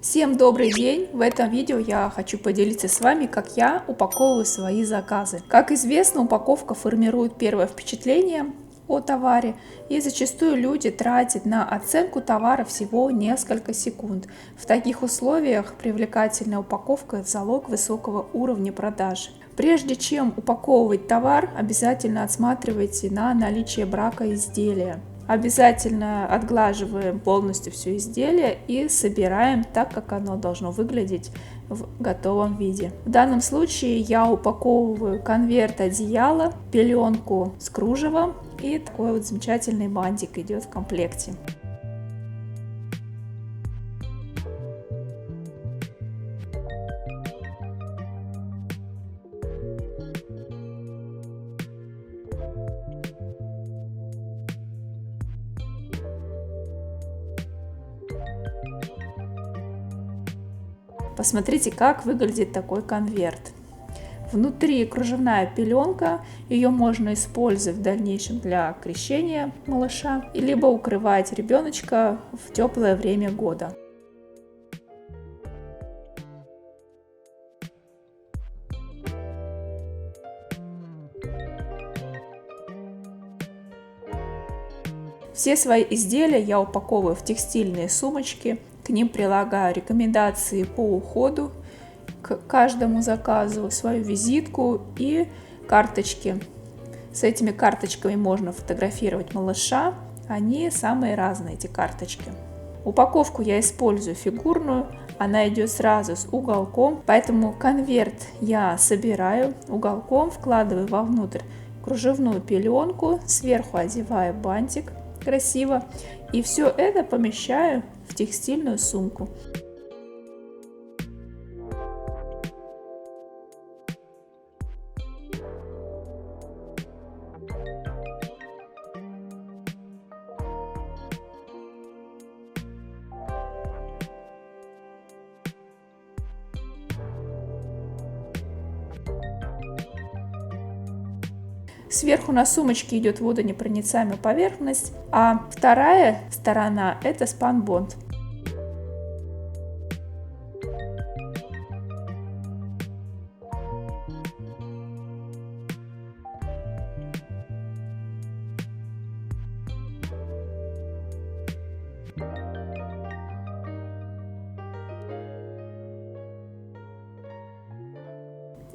Всем добрый день! В этом видео я хочу поделиться с вами, как я упаковываю свои заказы. Как известно, упаковка формирует первое впечатление о товаре, и зачастую люди тратят на оценку товара всего несколько секунд. В таких условиях привлекательная упаковка – залог высокого уровня продаж. Прежде чем упаковывать товар, обязательно отсматривайте на наличие брака изделия. Обязательно отглаживаем полностью все изделие и собираем так, как оно должно выглядеть в готовом виде. В данном случае я упаковываю конверт одеяла, пеленку с кружевом, и такой вот замечательный бантик идет в комплекте. Посмотрите, как выглядит такой конверт. Внутри кружевная пеленка, ее можно использовать в дальнейшем для крещения малыша, либо укрывать ребеночка в теплое время года. Все свои изделия я упаковываю в текстильные сумочки, к ним прилагаю рекомендации по уходу к каждому заказу, свою визитку и карточки. С этими карточками можно фотографировать малыша, они самые разные, эти карточки. Упаковку я использую фигурную, она идет сразу с уголком, поэтому конверт я собираю уголком, вкладываю вовнутрь кружевную пеленку, сверху одеваю бантик красиво, и все это помещаю в текстильную сумку. Сверху на сумочке идет водонепроницаемая поверхность, а вторая сторона – это спанбонд.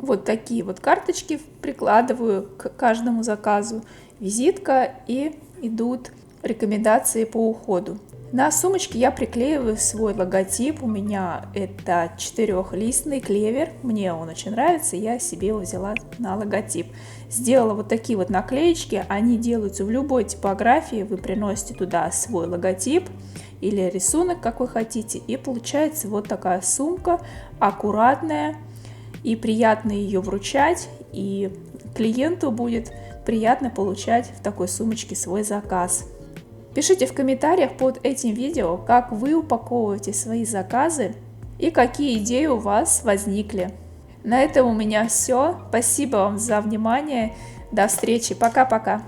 Вот такие вот карточки прикладываю к каждому заказу, визитка, и идут рекомендации по уходу. На сумочке я приклеиваю свой логотип, у меня это 4-листный клевер, мне он очень нравится, я себе его взяла на логотип. Сделала вот такие вот наклеечки, они делаются в любой типографии, вы приносите туда свой логотип или рисунок, как вы хотите, и получается вот такая сумка, аккуратная, и приятно ее вручать, и клиенту будет приятно получать в такой сумочке свой заказ. Пишите в комментариях под этим видео, как вы упаковываете свои заказы и какие идеи у вас возникли. На этом у меня все. Спасибо вам за внимание. До встречи. Пока-пока.